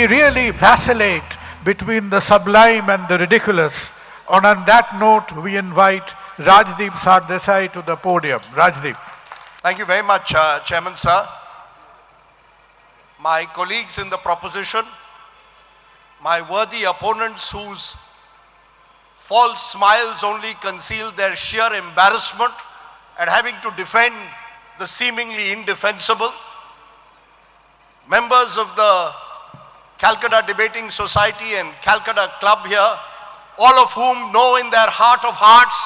we really vacillate between the sublime and the ridiculous. And on that note, we invite Rajdeep Sardesai to the podium. Rajdeep. Thank you very much, Chairman Sir. My colleagues in the proposition, my worthy opponents whose false smiles only conceal their sheer embarrassment at having to defend the seemingly indefensible, members of the Calcutta Debating Society and Calcutta Club here, all of whom know in their heart of hearts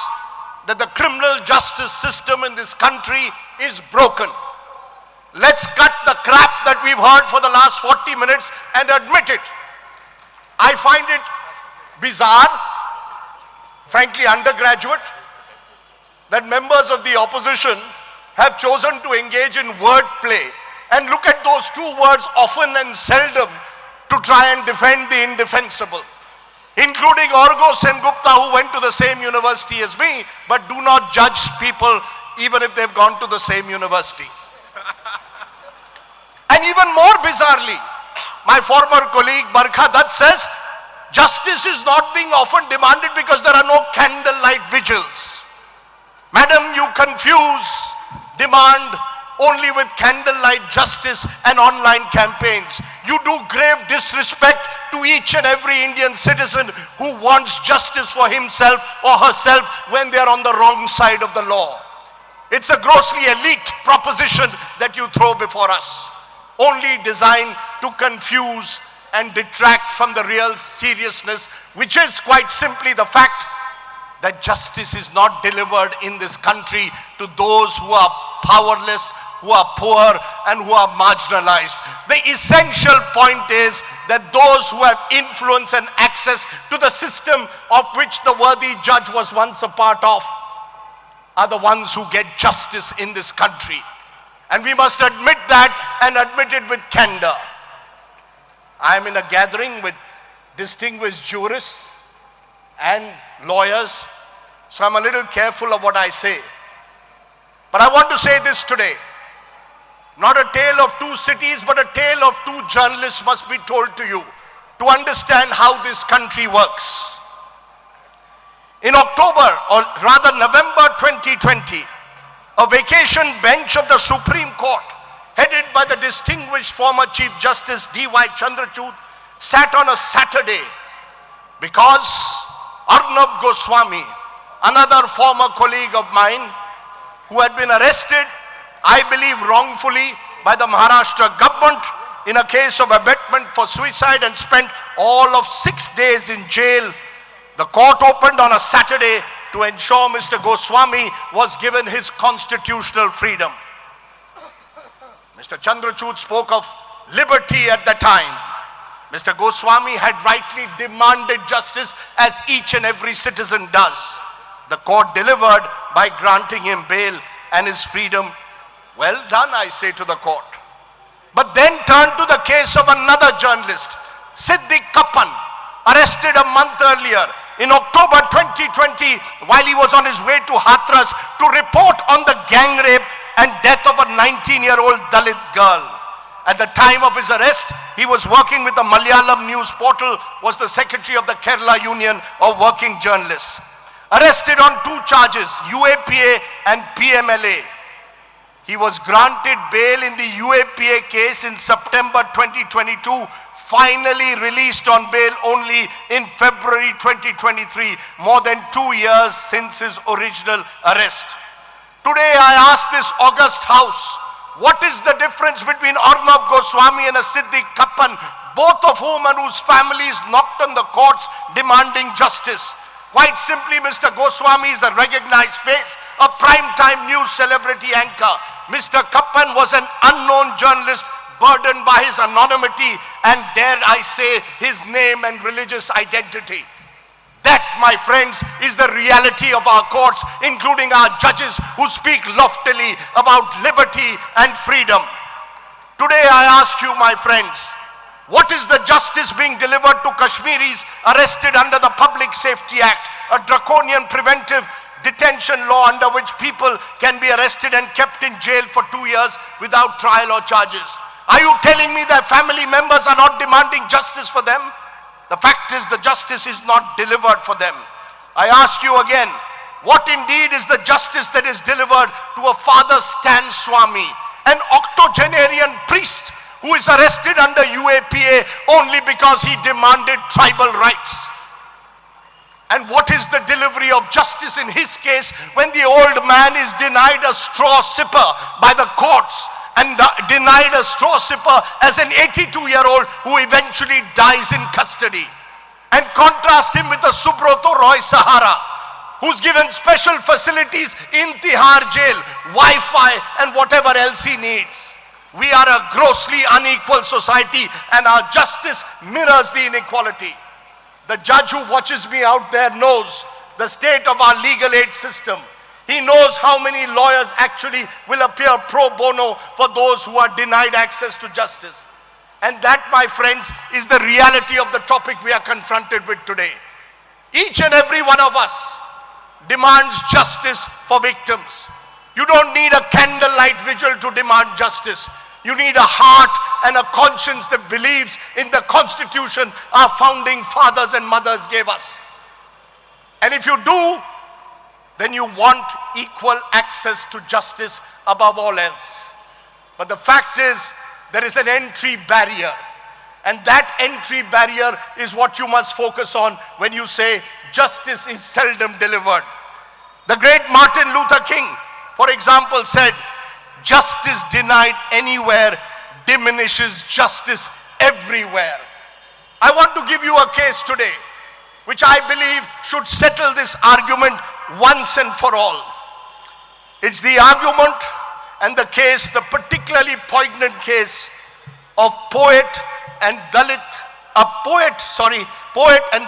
that the criminal justice system in this country is broken. Let's cut the crap that we've heard for the last 40 minutes and admit it. I find it bizarre, frankly undergraduate, that members of the opposition have chosen to engage in wordplay and look at those two words, often and seldom, to try and defend the indefensible, including Orgo Sengupta, who went to the same university as me, but do not judge people even if they've gone to the same university. And even more bizarrely, my former colleague Barkha Dutt says, justice is not being often demanded because there are no candlelight vigils. Madam, you confuse demand only with candlelight justice and online campaigns. You do grave disrespect to each and every Indian citizen who wants justice for himself or herself when they are on the wrong side of the law. It's a grossly elite proposition that you throw before us, only designed to confuse and detract from the real seriousness, which is quite simply the fact that justice is not delivered in this country to those who are powerless, who are poor, and who are marginalized. The essential point is that those who have influence and access to the system of which the worthy judge was once a part of are the ones who get justice in this country. And we must admit that, and admit it with candor. I am in a gathering with distinguished jurists and lawyers, so I'm a little careful of what I say. But I want to say this today. Not a tale of two cities, but a tale of two journalists must be told to you to understand how this country works. In October, or rather November 2020, a vacation bench of the Supreme Court, headed by the distinguished former Chief Justice D.Y. Chandrachud, sat on a Saturday because Arnab Goswami, another former colleague of mine, who had been arrested, I believe wrongfully, by the Maharashtra government in a case of abetment for suicide and spent all of 6 days in jail. The court opened on a Saturday to ensure Mr. Goswami was given his constitutional freedom. Mr. Chandrachud spoke of liberty at the time. Mr. Goswami had rightly demanded justice as each and every citizen does. The court delivered by granting him bail and his freedom. Well done, I say to the court. But then turned to the case of another journalist, Siddiq Kappan, arrested a month earlier in October 2020 while he was on his way to Hathras to report on the gang rape and death of a 19-year-old Dalit girl. At the time of his arrest, he was working with the Malayalam news portal, was the secretary of the Kerala Union of Working Journalists. Arrested on 2 charges, UAPA and PMLA. He was granted bail in the UAPA case in September 2022, finally released on bail only in February 2023, more than 2 years since his original arrest. Today I ask this august house, what is the difference between Arnab Goswami and a Siddiq Kappan, both of whom and whose families knocked on the courts demanding justice? Quite simply, Mr. Goswami is a recognized face, a prime-time news celebrity anchor. Mr. Kappan was an unknown journalist burdened by his anonymity and, dare I say, his name and religious identity. That, my friends, is the reality of our courts, including our judges who speak loftily about liberty and freedom. Today I ask you, my friends, what is the justice being delivered to Kashmiris arrested under the Public Safety Act, a draconian preventive detention law under which people can be arrested and kept in jail for 2 years without trial or charges? Are you telling me that family members are not demanding justice for them? The fact is the justice is not delivered for them. I ask you again, what indeed is the justice that is delivered to a Father Stan Swami, an octogenarian priest who is arrested under UAPA only because he demanded tribal rights? And what is the delivery of justice in his case when the old man is denied a straw sipper by the courts and denied a straw sipper as an 82-year-old who eventually dies in custody? And contrast him with the Subroto Roy Sahara, who's given special facilities in Tihar jail, Wi-Fi and whatever else he needs. We are a grossly unequal society and our justice mirrors the inequality. The judge who watches me out there knows the state of our legal aid system. He knows how many lawyers actually will appear pro bono for those who are denied access to justice. And that, my friends, is the reality of the topic we are confronted with today. Each and every one of us demands justice for victims. You don't need a candlelight vigil to demand justice. You need a heart and a conscience that believes in the Constitution our founding fathers and mothers gave us. And if you do, then you want equal access to justice above all else. But the fact is, there is an entry barrier. And that entry barrier is what you must focus on when you say justice is seldom delivered. The great Martin Luther King, for example, said, "Justice denied anywhere diminishes justice everywhere." I want to give you a case today, which I believe should settle this argument once and for all. It's the argument and the case, the particularly poignant case of poet and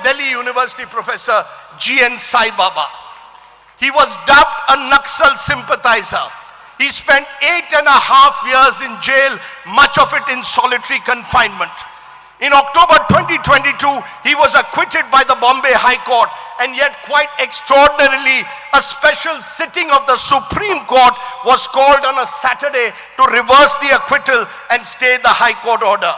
Delhi University professor G.N. Sai Baba. He was dubbed a Naxal sympathizer. He spent 8.5 years in jail, much of it in solitary confinement. In October 2022, he was acquitted by the Bombay High Court, and yet quite extraordinarily, a special sitting of the Supreme Court was called on a Saturday to reverse the acquittal and stay the High Court order.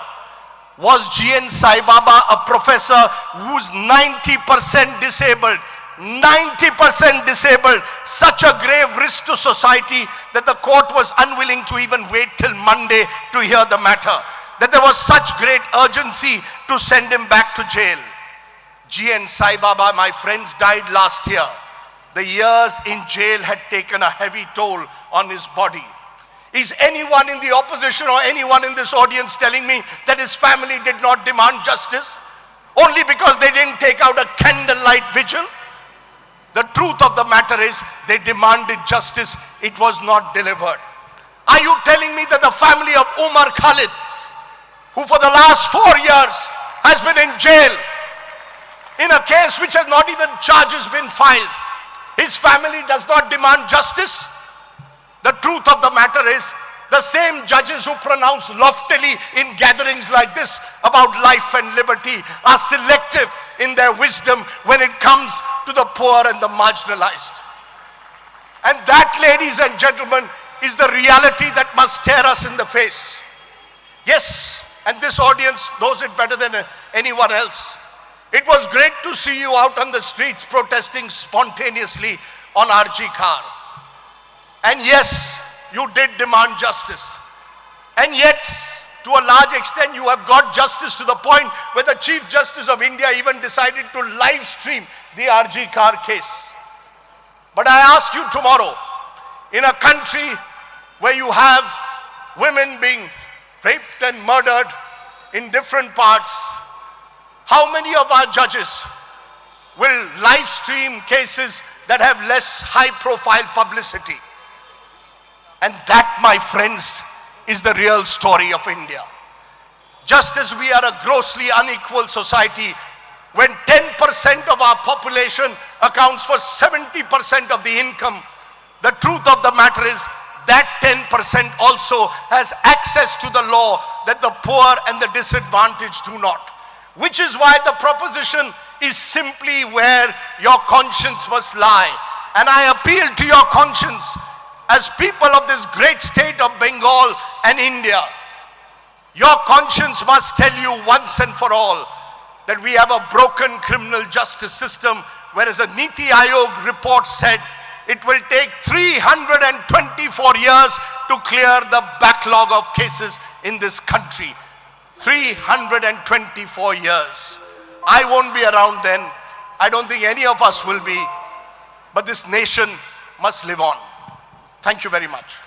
Was G.N. Sai Baba a professor who's 90% disabled? 90% disabled, such a grave risk to society that the court was unwilling to even wait till Monday to hear the matter, that there was such great urgency to send him back to jail. G.N. Sai Baba, my friends, died last year. The years in jail had taken a heavy toll on his body. Is anyone in the opposition or anyone in this audience telling me that his family did not demand justice only because they didn't take out a candlelight vigil? The truth of the matter is they demanded justice, it was not delivered. Are you telling me that the family of Umar Khalid, who for the last 4 years has been in jail in a case which has not even charges been filed, his family does not demand justice? The truth of the matter is the same judges who pronounce loftily in gatherings like this about life and liberty are selective in their wisdom when it comes to the poor and the marginalized. And that, ladies and gentlemen, is the reality that must stare us in the face. Yes, and this audience knows it better than anyone else. It was great to see you out on the streets protesting spontaneously on RG Car. And yes, you did demand justice. And yet, to a large extent, you have got justice to the point where the Chief Justice of India even decided to live stream the RG Car case. But I ask you tomorrow, in a country where you have women being raped and murdered in different parts, how many of our judges will live stream cases that have less high-profile publicity? And that, my friends, is the real story of India. Just as we are a grossly unequal society, when 10% of our population accounts for 70% of the income, the truth of the matter is that 10% also has access to the law that the poor and the disadvantaged do not. Which is why the proposition is simply where your conscience must lie. And I appeal to your conscience as people of this great state of Bengal and India. Your conscience must tell you once and for all that we have a broken criminal justice system, whereas a Niti Aayog report said it will take 324 years to clear the backlog of cases in this country. 324 years. I won't be around then. I don't think any of us will be. But this nation must live on. Thank you very much.